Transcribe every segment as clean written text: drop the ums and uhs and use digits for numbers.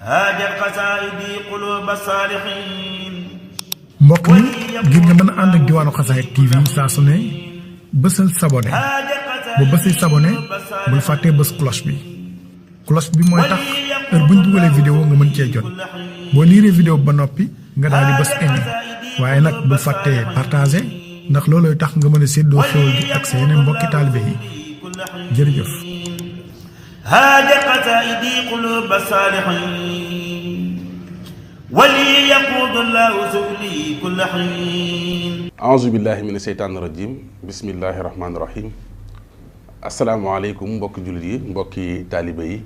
haajat qasaa'idi quluuba saalihiin. mbokk mi ngir nga mën a ànd ak diwaanu Xasaayid TV saa su ne bësal sabone bu bësee sabone bul fàttee bës cloche bi mooy tax heure buñ dugalee vidéo nga mën cee jot boo liiree vidéo ba noppi nga daal di bës aimé waaye nag bul fàttee partagé ndax loolooy tax nga mën a séddoo xéwal gi ak sa yeneen mbokki taalibe yi jërëjëf. haajat qasaa'idi quluuba saalihiin wali yaquudu llaahu su'li kulla hiin. aouzu billahi mina seytaani rajim bismillahi rahmaani rahim. asalaamaaleykum mbokki jullit yi mbokki taalibe yi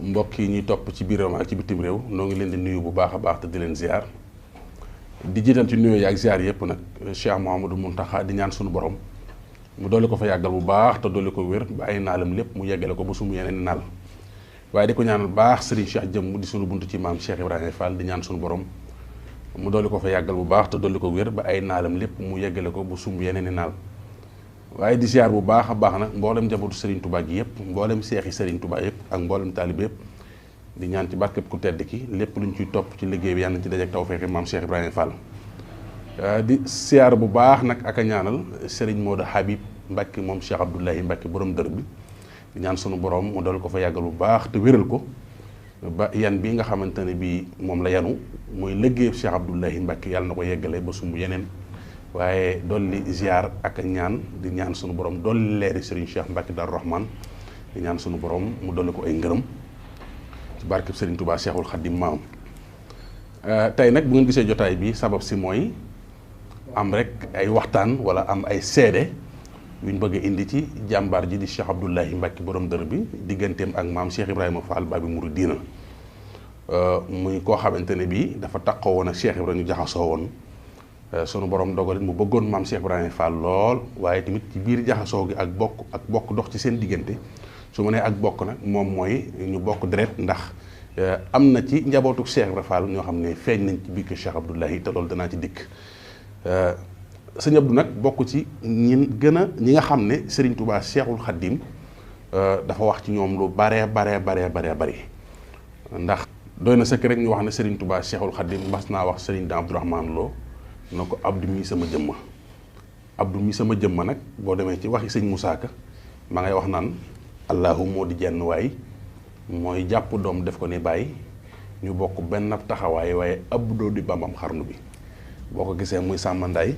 mbokk yi ñuy topp ci biir réew ak ci bitim réew noo ngi leen di nuyu bu baax a baax te di leen ziar di jiital ci nuyoo yi ak ziar yëpp nag Cheikh Mouhamadou Mountakha di ñaan suñu borom mu dolli ko fa yàggal bu baax te dolli ko wér ba ay naalam lépp mu yeggale ko ba sumu yeneen naal waaye di ko ñaanal baax Serigne Cheikh Jëmm di sunu buntu ci maam Cheikh Ibrahima Fall di ñaan suñu borom mu dolli ko fa yàggal bu baax te dolli ko wér ba ay naalam lépp mu yeggale ko ba sumu yeneen i naal waaye di ziar bu baax a baax nag mboolem njabootu Serigne Touba gi yëpp mboolem seexi Serigne Touba yëpp ak mboolem taalibe yëpp di ñaan ci barkeb ku tedd ki lépp luñ ciy topp ci liggéey bi yàlla na ci dajeek tawfeexi maam Cheikh Ibrahima Fall. di ziar bu baax nag ak a ñaanal Serigne Modou Habib Mbacke moom Cheikh Abdoulahi Mbacke borom dër bi di ñaan sunu borom mu dal ko fa yàggal bu baax te wéral ko ba yan bi nga xamante ne bii moom la yanu mooy liggéey Cheikh Abdoulahi Mbacke yàlla na ko yeggale ba sumb yeneen. waaye dolli ziar ak ñaan di ñaan sunu borom dolli leeri Serigne Cheikh Mbacke Darou Rahman di ñaan sunu borom mu dolli ko ay ngërëm ci barkeb Serigne Touba Cheikhul Khadim maam. tey nag bu ngeen gisee jotaay bi sabab si mooy am rek ay waxtaan wala am ay seede yuñ bëgg a indi ci jàmbaar ji di Cheikh Abdoulahi Mbacke borom dër bi digganteem ak maam Cheikh Ibrahima Fall Babi Mouridina muy koo xamante ne bii dafa taqoo woon ak Cheikh Ibrahima ñu jaxasoo woon. sunu borom dogalit mu bëggoon maam Cheikh Ibrahima Fall lool waaye tamit ci biir jaxasoo gi ak bokk dox ci seen diggante su ma nee ak bokk nag moom mooy ñu bokk deret ndax am na ci njabootu Cheikh Ibrahima Fall ñoo xam ne feeñ nañ ci biir kër Cheikh Abdoulahi te loolu danaa ci dikk. sëñ Abdou nag bokk ci ñi nga xam ne Serigne Touba Cheikhul Khadim dafa wax ci ñoom lu baree bari ndax doy na sëkk rek ñu wax ne Serigne Touba Cheikhul Khadim mas naa wax Serigne da Abdourahmane Lo na ko Abdou mii sama jëmma nag boo demee ci waxi sëñ Moussa Ka ma ngay wax naan allahu moo di jenn waay mooy jàpp doom def ko ni bàyyi ñu bokk benn taxawaay waaye Abdou di bambam xarnu bi boo ko gisee muy sàmmandaay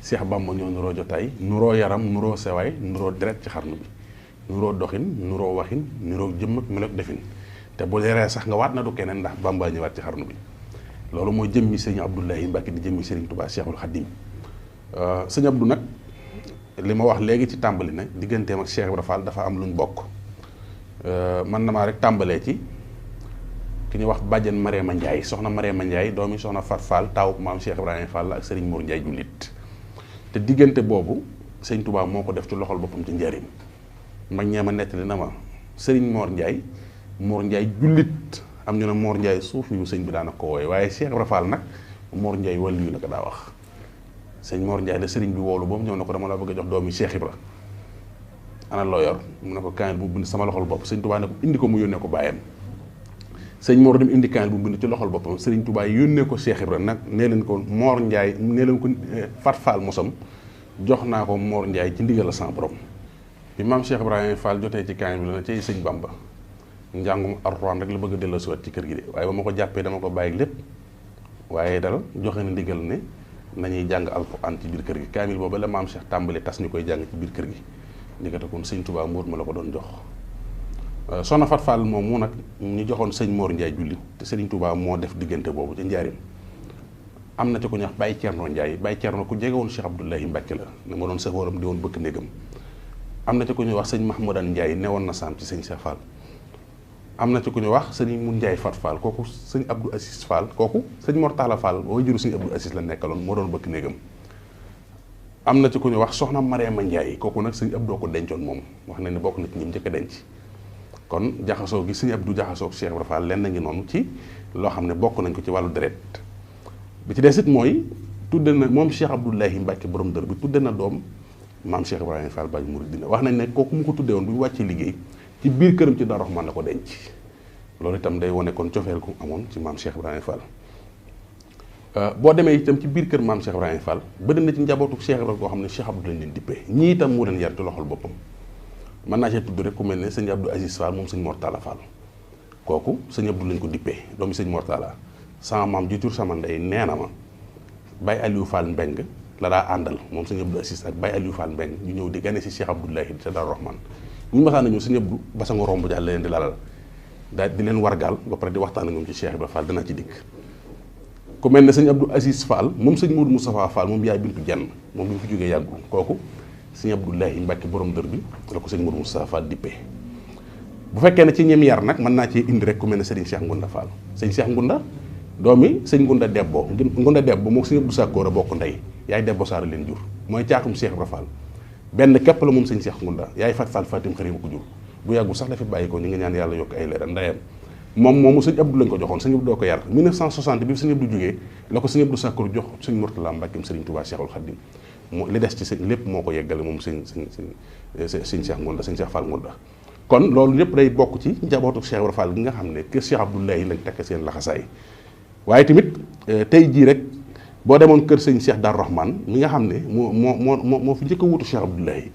Cheikh Bamba ñoo nuroo jotaay nuroo yaram nuroo sewaay nuroo deret ci xarnu bi nuroo doxin nuroo waxin nuroo jëmm ak meloog defin te bu leeree sax nga waat na du keneen ndax Bamba ñëwaat ci xarnu bi loolu mooy jëmmi sëñ Abdoulahi Mbacke di jëmmi Serigne Touba Cheikhul Khadim sëñ Abdou nag li ma wax léegi ci tàmbali nag digganteem ak Cheikh Ibrahima Fall dafa am luñ bokk man na maa rek tàmbalee ci ki ñuy wax bàjjen Mariama Ndiaye soxna Mariama Ndiaye doomi soxna Fat Fall taawub maam Cheikh Ibrahima Fall ak Serigne Mor Ndiaye jullit te diggante boobu sëñ Touba moo ko def ci loxol boppam ci njëriñ mag ñee ma nettali na ma Serigne Mor Ndiaye jullit. am ñu ne Mor Ndiaye suuf yu sëñ bi daana ko wooye waaye Cheikh Ibrahima Fall nag Mor Ndiaye wàllu yu la ko daa wax sëñ Mor Ndiaye la sëriñ bi woolu boobu ñëw na ko dama la bëgg a jox doomi Cheikh Ibra ana loo yor mu ne ko kaamil bu bind sama loxol bopp sëñ Touba ne ko indi ko mu yónnee ko bàyyam sëñ Mor dem indi kaamil bu bind ci loxol boppam sëriñ Touba yónnee ko Cheikh Ibra nag nee leen ko Mor Ndiaye nee leen ko Fat Fall mosam jox naa ko Mor Ndiaye ci ndigal la sama borom bi maam Cheikh Ibrahima Fall jotee ci kaamil bi la na cay sëñ Bamba njàngum Alxuraan rek la bëgg a delloo si waat ci kër gi de waaye ba ma ko jàppee dama ko bàyyi lépp waaye dal joxe na ndigal ne nañuy jàng Alxuraan ci biir kër gi kaamil boobu la maam Cheikh tàmbali tas ñu koy jàng ci biir kër gi ndikate kon sëñ Touba Mor ma la ko doon jox soxna Fat Fall moom mu nag ñu joxoon sëñ Mor Ndiaye julli te sëriñ Touba moo def diggante boobu ci njaarim am na ci ku ñuy wax Baye Thierno Ndiaye Baye Thierno ku jege woon Cheikh Abdoulahi Mbacke la ne ma doon safooram di woon bëkk néegam am na ci ku ñuy wax sëñ Mahmoudane Ndiaye newoon na saam ci sëñ Cheikh Fall am na ci ku ñu wax sëñ Mun Ndiaye Fat Fall kooku sëñ Abdou Assis Fall kooku sëñ Mortala Fall boo jëru sëñ Abdou Assis la nekkaloon moo doon bëkk néegam am na ci ku ñu wax soxna Mariama Ndiaye kooku nag sëñ Abdou ko dencoon moom wax na ne bokk na ci ñi njëkk a denc kon jaxasoo gi sëñ Abdou jaxasoo Cheikh Ibrahima Fall lenn ngi noonu ci loo xam ne bokk nañ ko ci wàllu deret bi ci des it mooy tudde na moom Cheikh Abdoulahi Mbacke borom dër bi tudde na doom maam Cheikh Ibrahima Fall Babi Mouridina wax nañ ne kooku mu ko tuddee woon bu ñu wàccee liggéey ci biir këram ci Darou Rahman la ko denc loolu itam day wone kon cofeel gu amoon ci maam Cheikh Ibrahima Fall. boo demee itam ci biir kër maam Cheikh Ibrahima Fall bëri na ci njabootu Cheikh Ibrahima koo xam ne Cheikh Abdou lañ leen dippee ñii itam moo leen yar ci loxol boppam. mën naa cee tudd rek ku mel ne sëñ Abdou Aziz Fall moom sëñ Mortala Fall kooku sëñ Abdou lañ ko dippee doomu sëñ Mortala sama maam ji jur sama ndey nee na ma Baye Aliou Fall Mbeng la daa àndal moom sëñ Abdou Aziz ak Baye Aliou Fall Mbeng ñu ñëw di gane si Cheikh Abdoulahi ca Daaru Rahman bu ñu masaan na ñëw sëñ Abdou basa nga romb jàll leen di lalal daal di leen wargaal ba pare di waxtaan ak ñoom ci Cheikh Ibrahima Fall dana ci dikk. ku mel ne sëñ Abdou Aziz Fall moom sëñ Modou Moustapha Fall moom yaay bintu jenn moom bi mu fi jógee yàggul kooku sëñ Abdoulahi Mbacke borom dër bi la ko sëñ Modou Moustapha Fall dippee. bu fekkee ne ci ñem yar nag mën naa ci indi rek ku mel ne sëriñ Cheikh Ngunda Fall sëñ Cheikh Ngunda doomi sëñ Ngunda Debbo moo sëñ Abdou Sakkoor a bokk ndey yaay Debbo Saar leen jur mooy caatum Cheikh Ibrahima Fall benn képp la moom sëñ Cheikh Ngunda yaay Fat Fall Fatim xarit ko jur bu yàggul sax dafa bàyyi ko ñu ngi ñaan yàlla yokk ay leeram ndeyam moom moomu sëñ Abdou lañ ko joxoon sëñ Abdou doo ko yar 1960 bi sëñ Abdou jógee la ko sëñ Abdou Sakkoor jox sëñ Mourtala Mbackeem sëriñ Touba Cheikhul Khadim moo li des ci sëñ lépp moo ko yeggale moom sëñ Cheikh Ngunda sëñ Cheikh Fall Ngunda kon loolu lépp day bokk ci njabootu Cheikh Ibrahima Fall gi nga xam ne kër Cheikh Abdoulahi lañ tekk seen laxasaay waaye tamit tey jii rek boo demoon kër sëñ Cheikh Darou Rahman mi nga xam ne moo fi njëkk a wutu Cheikh Abdoulahi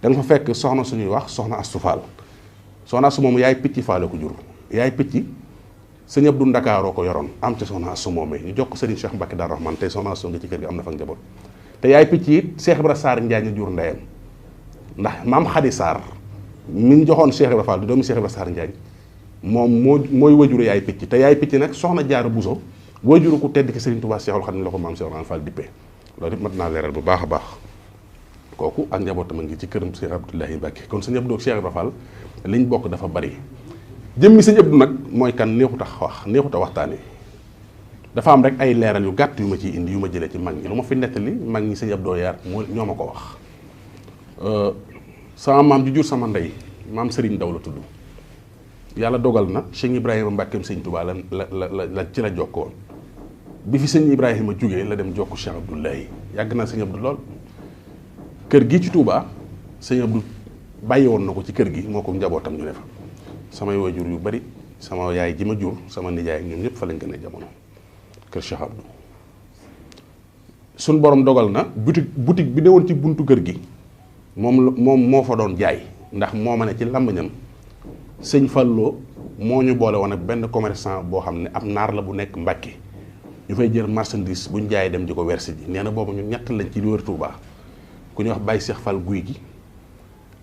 da nga fa fekk soxna suñuy wax soxna Astou Fall soxna Astou moom yaay picc faale ko jur yaay picc sëñ Abdou Ndakaaroo ko yoroon am ca soxna Astou moomee ñu jox ko sëriñ Cheikh Mbacke Darou Rahman tey soxna Astou nga ci kër gi am na fa njaboot te yaay picc it Cheikh Ibra Sarr Njaañ ñu jur ndeyam ndax maam Khady Sarr mi ñu joxoon Cheikh Ibra Fall di doomu Cheikh Ibra Sarr Njaañ moom mooy wajuru yaay picc te yaay picc nag soxna Jaara Buso wajuru ku tedd ki Sëriñ Tuubaa Cheikhul Khadim la ko maam Cheikh Ibrahima Fall dippee loolu it mat naa leeral bu baax a baax kooku ak njabootam a ngi ci këram Cheikh Abdoulahi Mbacke kon sëñ Abdou ak Cheikh Ibra Fall liñ bokk dafa bari jëmmi sëñ Abdou nag mooy kan neexut a wax neexut a waxtaane dafa am rek ay leeral yu gàtt yu ma ciy indi yu ma jëlee ci mag ñi lu ma fi nettali mag ñi sëñ Abdou yar moo ñoo ma ko wax sama maam ju jur sama ndey maam Serigne Ndaw la tudd yàlla dogal na sëñ Ibrahima Mbackeem sëñ Touba la ci la jokkoon bi fi sëñ Ibrahima jógee la dem jokku Cheikh Abdoulahi yàgg naa sëñ Abdou lool kër gi ci Touba sëñ Abdou bàyyi woon na ko ci kër gi moo ko njabootam ñu ne fa samay waajur yu bari sama yaay ji ma jur sama nijaay ñoom ñëpp fa lañ gën a jamono kër Cheikh Abdou suñ borom dogal na boutique bi newoon ci buntu kër gi moom moo fa doon jaay ndax moo ma ne ci làmbañam sëñ Fallou moo ñu boole woon ak benn commerçant boo xam ne ab naar la bu nekk Mbàkke ñu fay jël marchandise buñ jaay dem di ko wersi ji nee na boobu ñu ñett lañ ci li wër Touba ku ñuy wax Baye Cheikh Fall guy gi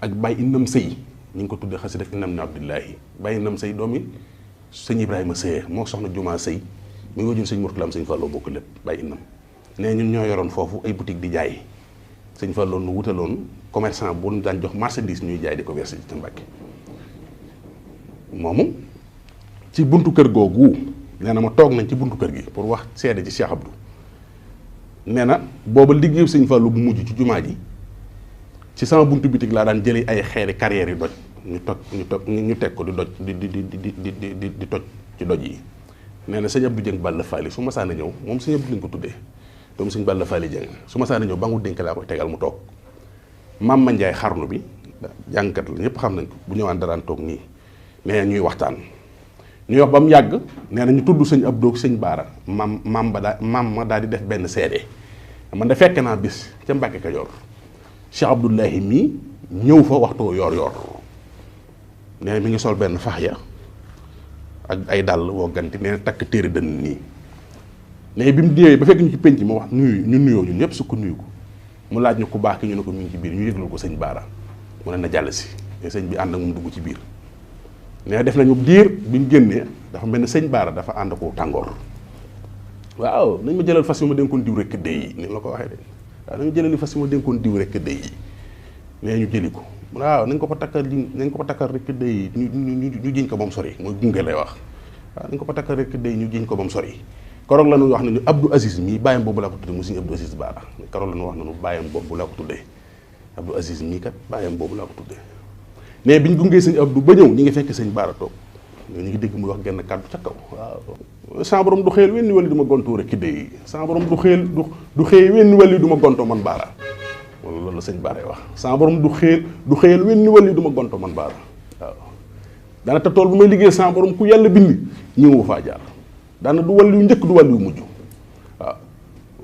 ak Baye Innam Sëy ñu ngi ko tuddee xasi def Innam ni Abdullahi Baye Innam Sëy doomi sëñ Ibrahima Sëye moo soxna Juma Sëy mi ngi wajur sëñ Mourtalaam sëñ Fallou bokk lépp Baye Innam nee ñun ñoo yoroon foofu ay boutique di jaay sëñ Fallou nu wutaloon commerçant bu ñu daan jox marchandise ñuy jaay di ko verser ci Mbàkke moomu ci buntu kër googu nee na ma toog nañ ci buntu kër gi pour wax seede ci Cheikh Abdou nee na booba liggéeyu sëñ Fallou bu mujj ci jumaa ji ci sama buntu bitig laa daan jëli ay xeeri carrière yu doj ñu teg ko di doj di toj ci doj yi nee na sëñ Abdou Dieng Balla Faali su ma saana ñëw moom sëñ Abdou lañ ko tuddee doomu sëñ Balla Faali Dieng su ma saana ñëw ba ngu dénk laa koy tegal mu toog maam ma Njaay xarnu bi jàngkat la ñëpp xam nañ ko bu ñëwaan daraan toog nii nee ñuy waxtaan ñuy wax ba mu yàgg nee na ñu tudd sëñ Abdou ak sëñ Baara maam ma daal di def benn seede man da fekk naa bis ca Mbàkke Kajoor Cheikh Abdoulahi mii ñëw fa waxtu yor nee na mi ngi sol benn fax ya ak ay dàll woo ganti nee na takk téere dënn nii nee bi mu déewee ba fekk ñu ci penc ma wax ñu nuyoo ñun ñëpp sukk nuyu ko mu laaj ñu ku baax ki ñu ne ko mi ngi ci biir ñu yëglul ko sëñ Baara mu ne na jàll si mais sëñ bi ànd ak moom dugg ci biir nee def nañu diir bi ñu génnee dafa mel ne sëñ Baara dafa ànd ko tàngoor waaw nañ ma jëlal fas yu ma dénkoon diw rek dee yi ni la ko waxee de waaw nañ ma jëlal fas yu ma dénkoon diw rek dee yi nee ñu jëli ko waaw nañ ko fa takkal rek dee yi ñu jiñ ko ba mu sori mooy gunge lay wax waaw nañ ko fa takkal rek dee yi ñu jiñ ko ba mu sori keroog la ñu wax nañu Abdou Aziz mii bàyyam boobu laa ko tuddee mu sëñ Abdou Aziz Baara keroog la ñu wax nañu bàyyam boobu laa ko tuddee Abdou Aziz mii kat bàyyam boobu laa ko tuddee mais biñ gungee sëñ Abdou ba ñëw ñi ngi fekk sëñ Baara toog ñu ngi dégg muy wax genn kàddu ca kaw waaw sama borom du xeel wenn wali du ma gontoo rek kidde yi sama borom du xeel wenn wali du ma gontoo man Baara loolu la sëñ Baara wax sama borom du xeel wenn wali du ma gontoo man Baara waaw daana te tool bu may liggéey sama borom ku yàlla bind ñëw faa jaar daana du wàllu yu njëkk du wàllu yu mujj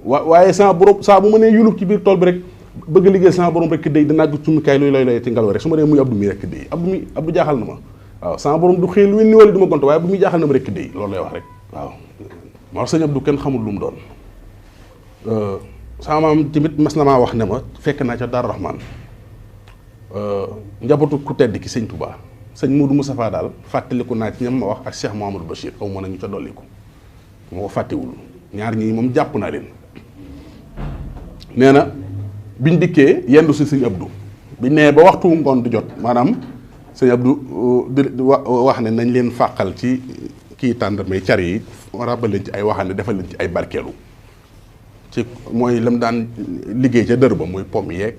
waaye sama borom saa bu ma nee yulub ci biir tool bi rek bëgg liggéey sama borom rek day danaa gis cumikaay luy lay ci ngelaw rek su ma nee muy Abdou mi rek day Abdou jaaxal na ma waaw sama borom du xëy lu ni wala du ma gont waaye bu muy jaaxal na ma rek day loolu lay wax rek waaw moo tax sëñ Abdou kenn xamul lu mu doon sama maam tamit mas na maa wax ne ma fekk naa ca Daaru Rahman njabootu ku tedd ki sëñ Touba sëñ Modou Moustapha daal fàttaliku naa ci ñam ma wax ak Cheikh Mouhamadou Bachir xaw ma nañu ca dolliku moo ko fàttewul ñaar ñii moom jàpp naa leen nee na biñ dikkee yendu si sëñ Abdou biñ nee ba waxtu ngoon di jot maanaam sëñ Abdou di wax ne nañ leen fàqal ci kii tàndarmay car yi rabal leen ci ay waxande defal leen ci ay barkeelu ci mooy lam daan liggéey ca dër ba muy pomme yeeg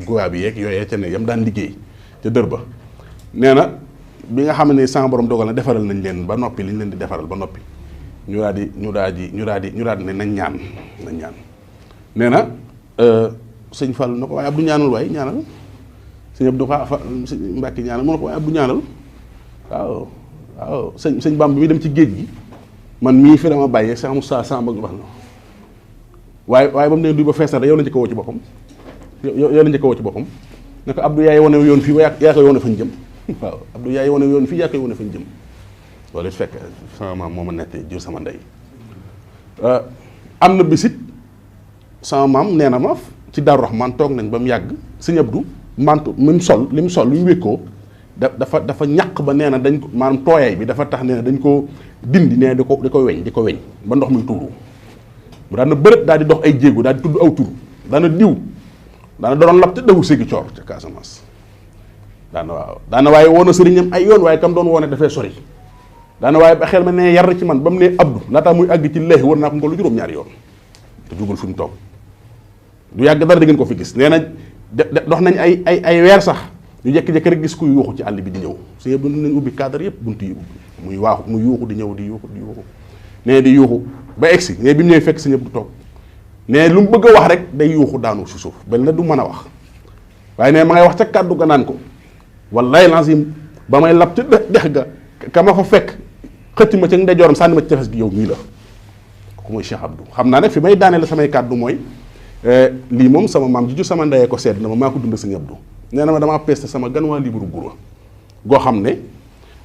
guwaab yeeg yooyee ca ne yam daan liggéey ca dër ba nee na bi nga xam ne sama borom dogal na defaral nañ leen ba noppi li ñu leen di defaral ba noppi ñu daal di ne nañ ñaan nee na sëñ Fall na ko waaye Abdou ñaanal waaye ñaanal sëñ Abdou Mbàkke ñaanal mu ne ko waaye Abdou ñaanal waaw sëñ Bamba bi muy dem ci géej gi man mii fi dama bàyyee Cheikh Moussa Samba wax na waaye ba mu ne duy ba fees na yow la njëkk a woo ci boppam yow la njëkk a woo ci boppam ne ko Abdou yaay wane yoon fii yaa koy wane fañ jëm waaw Abdou yaay wane yoon fii yaa koy wane fañ jëm loolu it fekk sama maam moo ma nett jur sama ndey am na bisit sama maam nee na ma ci Daaru Rahman toog nañ ba mu yàgg sëñ Abdou mantu li mu sol li mu wékkoo dafa ñàq ba nee na dañ ko maanaam tooyaay bi dafa tax nee na dañ ko dindi nee na di ko weñ ba ndox muy tuuru mu daan na bërët daal di dox ay jéego daal di tudd aw tur daana doon lab te dawu ségi coor ca Casamance daana waaye woon na sëriñam ay yoon waaye kam doon woone dafay sori daana waaye ba xel ma ne yar ci man ba mu ne Abdou laataa muy àgg ci leexi war naa ko nga lu juróom-ñaari yoon te jugul fi mu toog du yàgg dara di ngeen ko fi gis nee na dox nañ ay weer sax ñu jékki-jékki rek gis kuy yuuxu ci àll bi di ñëw su yëpp nañ ubbi cadre yëpp bunt yi ubbi muy yuuxu di ñëw di yuuxu nee di yuuxu ba egsi nee bi mu ñëwee fekk si ñëpp du toog nee lu mu bëgg a wax rek day yuuxu daanu si suuf bel na du mën a wax waaye nee ma ngay wax ca kàddu ga naan ko wallaay lazim ba may lab ca dex ga ka ma fa fekk xëtti ma ca ndeyjooram sànni ma ci tefes gi yow mii la kooku mooy Cheikh Abdou xam naa ne fi may daane la samay kàddu mooy lii moom sama maam ji ju sama ndeyee ko sedd na ma maa ko dund sëñ Abdou nee na ma damaa peste sama gan waa liibaru gura goo xam ne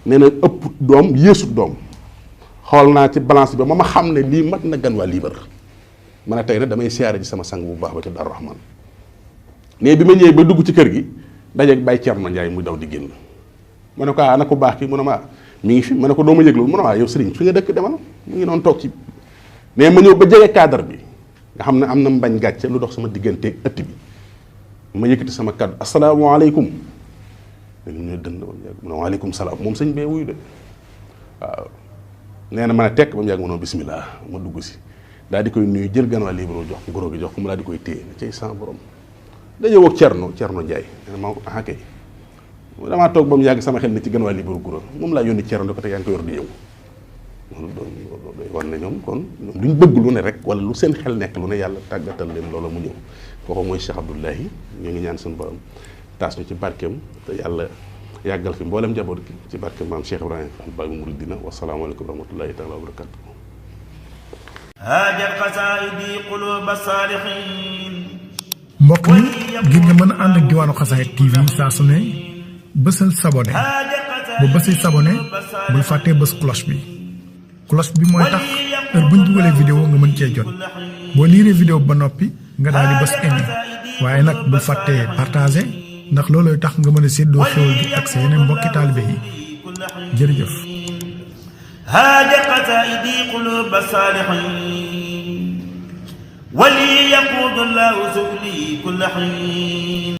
nee na ëpp doom yéesut doom xool naa ci balance bi ba ma xam ne lii mat na gan waa liibar ma ne tey nag damay siyaare ji sama sang bu baax ba ci Daaru Rahman ne bi ma ñëwee ba dugg ci kër gi dajeeg Baye Thierno Ndiaye muy daw di génn ma ne ko ana ko baax ki mu ne ma mi ngi fi ma ne ko doo ma yëglu mu ne ma yow sëriñ fi nga dëkk demal mu ngi noonu toog ci ne ma ñëw ba jege cadre bi nga xam ne am na mbañ gàcce lu dox sama digganteeg ëtt bi ma yëkkati sama kàddu asalaamaaleykum dañu ñëw dënd ba mu yàgg mu ne waaleykum salaam moom sëñ bee wuyu de waaw nee na ma ne tekk ba mu yàgg ma ne bismillah ma dugg si daal di koy nuyu jël gan waa libro jox ko goro gi jox ko mu daal di koy téye ne cay sans borom dañoo woo Thierno Ndiaye nee na ma ah kay damaa toog ba mu yàgg sama xel ne ci gan waa libro goro moom laa yónni Thierno di ko te yaa ngi ko yor di ñëw loolu doy war na ñoom kon ñoom luñ bëgg lu ne rek wala lu seen xel nekk lu ne yàlla tàggatal leen loola mu ñëw kooku mooy Cheikh Abdoulahi ñu ngi ñaan suñu borom taas ñu ci barkeem te yàlla yàggal fi mboolem njaboot gi ci barkeem maam Cheikh Ibrahima Fall Baye Mouridina wasalaamaaleykum wa rahmatullahi taala wa barakatuh haajat qasaa'idi quluuba saalihiin mbokk mi ngir nga mën a ànd ak diwaanu Xasaayid TV saa su ne bësal sabone bu bësee sabone bul fàttee bës cloche bi mooy tax heure buñ dugalee vidéo nga mën cee jot boo liiree vidéo ba noppi nga daal di bës aimé waaye nag bul fàttee partagé ndax loolooy tax nga mën a séddoo xéwal gi ak sa yeneen mbokki taalibe yi jërëjëf haajat qasaa'idi quluuba saalihiin wali yaquudu llaahu su'li kulla hiin